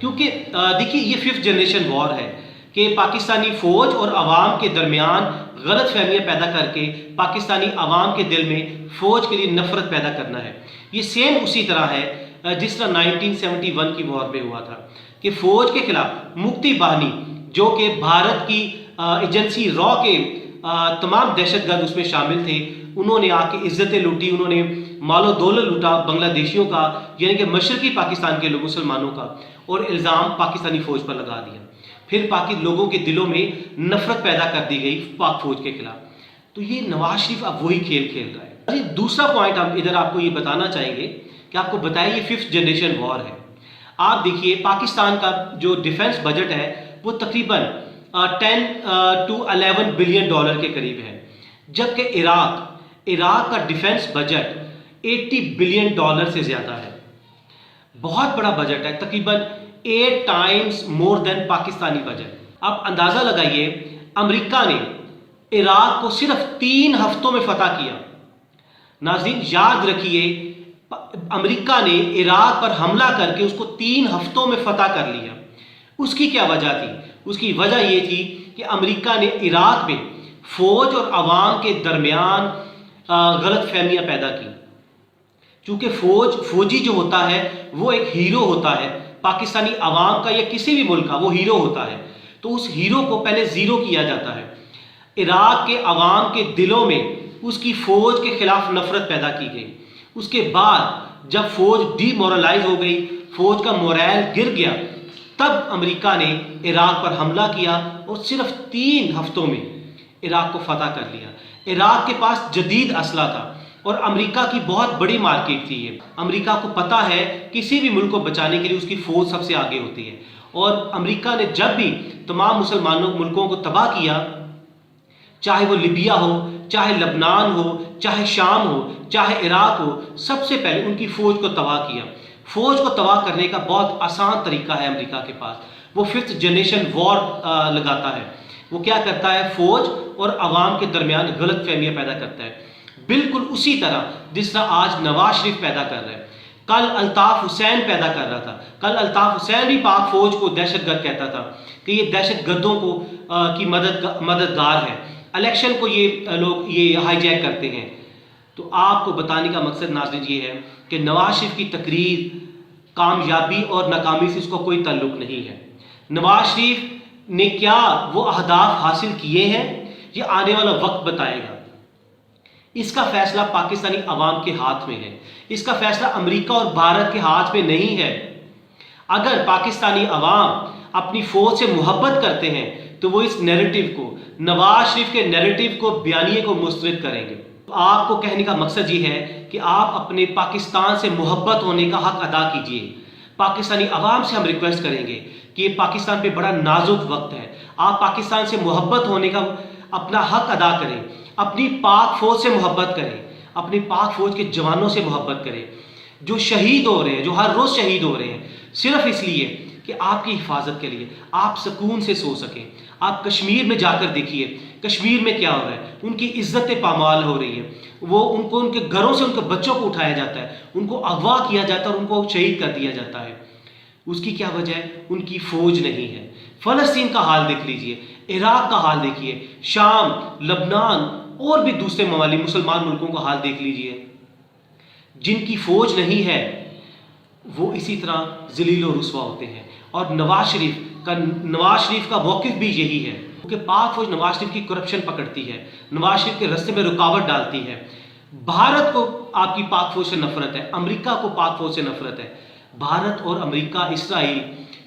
کیونکہ دیکھیے یہ 5th جنریشن وار ہے کہ پاکستانی فوج اور عوام کے درمیان غلط فہمیاں پیدا کر کے پاکستانی عوام کے دل میں فوج کے لیے نفرت پیدا کرنا ہے. یہ سیم اسی طرح ہے جس طرح 1971 کی وار میں ہوا تھا کہ فوج کے خلاف مکتی باہنی جو کہ بھارت کی ایجنسی را کے تمام دہشت گرد اس میں شامل تھے، انہوں نے آ کے عزتیں لوٹی، انہوں نے مال و دولت لوٹا بنگلہ دیشیوں کا، یعنی کہ مشرقی پاکستان کے لوگ مسلمانوں کا، اور الزام پاکستانی فوج پر لگا دیا. پھر لوگوں کے دلوں میں نفرت پیدا کر دی گئی پاک فوج کے خلاف. تو یہ نواز شریف اب وہی کھیل کھیل رہا ہے. دوسرا پوائنٹ ہم ادھر آپ کو یہ بتانا چاہیں گے کہ آپ کو بتائیں یہ 5th جنریشن وار ہے. آپ دیکھیے پاکستان کا جو ڈیفنس بجٹ ہے وہ تقریباً 10 to 11 بلین ڈالر کے قریب ہے، جبکہ عراق کا ڈیفنس بجٹ 80 بلین ڈالر سے زیادہ ہے. بہت بڑا بجٹ ہے، تقریباً 8 times more than Pakistani budget. اب اندازہ لگائیے امریکہ نے عراق کو صرف 3 ہفتوں میں فتح کیا. ناظرین یاد رکھیے امریکہ نے عراق پر حملہ کر کے اس کو 3 ہفتوں میں فتح کر لیا. اس کی کیا وجہ تھی؟ اس کی وجہ یہ تھی کہ امریکہ نے عراق میں فوج اور عوام کے درمیان غلط فہمیاں پیدا کی. چونکہ فوجی جو ہوتا ہے وہ ایک ہیرو ہوتا ہے، پاکستانی عوام کا یا کسی بھی ملک کا وہ ہیرو ہوتا ہے، تو اس ہیرو کو پہلے زیرو کیا جاتا ہے. عراق کے عوام کے دلوں میں اس کی فوج کے خلاف نفرت پیدا کی گئی. اس کے بعد جب فوج ڈی مورلائز ہو گئی، فوج کا مورائل گر گیا، تب امریکہ نے عراق پر حملہ کیا اور صرف 3 ہفتوں میں عراق کو فتح کر لیا. عراق کے پاس جدید اسلحہ تھا اور امریکہ کی بہت بڑی مارکیٹ تھی یہ. امریکہ کو پتہ ہے کسی بھی ملک کو بچانے کے لیے اس کی فوج سب سے آگے ہوتی ہے، اور امریکہ نے جب بھی تمام مسلمانوں ملکوں کو تباہ کیا، چاہے وہ لیبیا ہو، چاہے لبنان ہو، چاہے شام ہو، چاہے عراق ہو، سب سے پہلے ان کی فوج کو تباہ کیا. فوج کو تباہ کرنے کا بہت آسان طریقہ ہے امریکہ کے پاس. وہ 5th جنریشن وار لگاتا ہے. وہ کیا کرتا ہے؟ فوج اور عوام کے درمیان غلط فہمیاں پیدا کرتا ہے، بالکل اسی طرح جس طرح آج نواز شریف پیدا کر رہا ہے. کل الطاف حسین پیدا کر رہا تھا. کل الطاف حسین بھی پاک فوج کو دہشت گرد کہتا تھا کہ یہ دہشت گردوں کو کی مددگار ہے، الیکشن کو یہ لوگ یہ ہائی جیک کرتے ہیں. تو آپ کو بتانے کا مقصد ناظرین یہ ہے کہ نواز شریف کی تقریر کامیابی اور ناکامی سے اس کو کوئی تعلق نہیں ہے. نواز شریف نے کیا وہ اہداف حاصل کیے ہیں یہ آنے والا وقت بتائے گا. اس کا فیصلہ پاکستانی عوام کے ہاتھ میں ہے، اس کا فیصلہ امریکہ اور بھارت کے ہاتھ میں نہیں ہے. اگر پاکستانی عوام اپنی فوج سے محبت کرتے ہیں تو وہ اس نیریٹو کو، نواز شریف کے نیریٹو کو، بیانیے کو مسترد کریں گے. آپ کو کہنے کا مقصد یہ ہے کہ آپ اپنے پاکستان سے محبت ہونے کا حق ادا کیجئے. پاکستانی عوام سے ہم ریکویسٹ کریں گے کہ یہ پاکستان پہ بڑا نازک وقت ہے، آپ پاکستان سے محبت ہونے کا اپنا حق ادا کریں، اپنی پاک فوج سے محبت کریں، اپنی پاک فوج کے جوانوں سے محبت کریں جو شہید ہو رہے ہیں، جو ہر روز شہید ہو رہے ہیں صرف اس لیے کہ آپ کی حفاظت کے لیے آپ سکون سے سو سکیں. آپ کشمیر میں جا کر دیکھیے کشمیر میں کیا ہو رہا ہے. ان کی عزتیں پامال ہو رہی ہیں، وہ ان کو ان کے گھروں سے ان کے بچوں کو اٹھایا جاتا ہے، ان کو اغوا کیا جاتا ہے اور ان کو شہید کر دیا جاتا ہے. اس کی کیا وجہ ہے؟ ان کی فوج نہیں ہے. فلسطین کا حال دیکھ لیجئے، عراق کا حال دیکھیے، شام، لبنان اور بھی دوسرے ممالک مسلمان ملکوں کا حال دیکھ لیجئے. جن کی فوج نہیں ہے وہ اسی طرح ذلیل و رسوا ہوتے ہیں. اور نواز شریف کا موقف بھی یہی ہے کہ پاک فوج نواز شریف کی کرپشن پکڑتی ہے، نواز شریف کے رستے میں رکاوٹ ڈالتی ہے. بھارت کو آپ کی پاک فوج سے نفرت ہے، امریکہ کو پاک فوج سے نفرت ہے. بھارت اور امریکہ، اسرائیل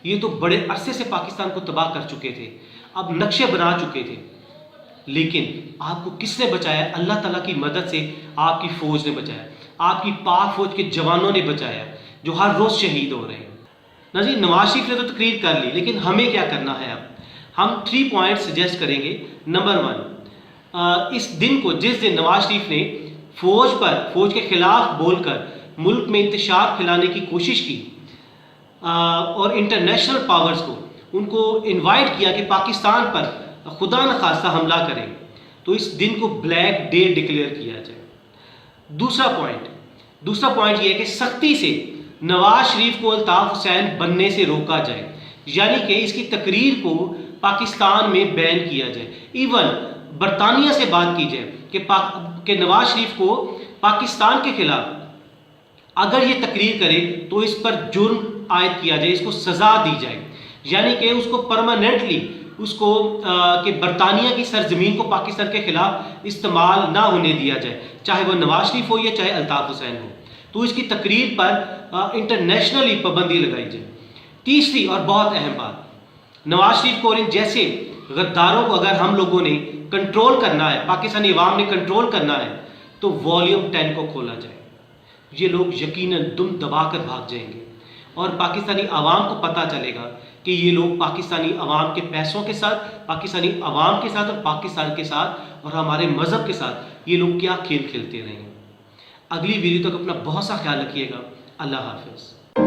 یہ تو بڑے عرصے سے پاکستان کو تباہ کر چکے تھے، اب نقشے بنا چکے تھے، لیکن آپ کو کس نے بچایا؟ اللہ تعالیٰ کی مدد سے آپ کی فوج نے بچایا، آپ کی پاک فوج کے جوانوں نے بچایا جو ہر روز شہید ہو رہے ہیں. ناظرین نواز شریف نے تو تقریر کر لی، لیکن ہمیں کیا کرنا ہے؟ اب ہم 3 پوائنٹ سجیسٹ کریں گے. نمبر 1، اس دن کو جس دن نواز شریف نے فوج کے خلاف بول کر ملک میں انتشار پھیلانے کی کوشش کی اور انٹرنیشنل پاورز کو ان کو انوائٹ کیا کہ پاکستان پر خدا نخواستہ حملہ کریں، تو اس دن کو بلیک ڈے ڈکلیئر کیا جائے. دوسرا پوائنٹ یہ ہے کہ سختی سے نواز شریف کو الطاف حسین بننے سے روکا جائے، یعنی کہ اس کی تقریر کو پاکستان میں بین کیا جائے. ایون برطانیہ سے بات کی جائے کہ نواز شریف کو پاکستان کے خلاف اگر یہ تقریر کرے تو اس پر جرم عائد کیا جائے، اس کو سزا دی جائے، یعنی کہ اس کو پرماننٹلی اس کو کہ برطانیہ کی سرزمین کو پاکستان کے خلاف استعمال نہ ہونے دیا جائے، چاہے وہ نواز شریف ہو یا چاہے الطاف حسین ہو. تو اس کی تقریر پر انٹرنیشنلی پابندی لگائی جائے. تیسری اور بہت اہم بات، نواز شریف کو اور ان جیسے غداروں کو اگر ہم لوگوں نے کنٹرول کرنا ہے، پاکستانی عوام نے کنٹرول کرنا ہے، تو والیوم 10 کو کھولا جائے. یہ لوگ یقیناً دم دبا کر بھاگ جائیں گے اور پاکستانی عوام کو پتہ چلے گا کہ یہ لوگ پاکستانی عوام کے پیسوں کے ساتھ، پاکستانی عوام کے ساتھ اور پاکستان کے ساتھ اور ہمارے مذہب کے ساتھ یہ لوگ کیا کھیل کھیلتے رہے ہیں. اگلی ویڈیو تک اپنا بہت سا خیال رکھیے گا. اللہ حافظ.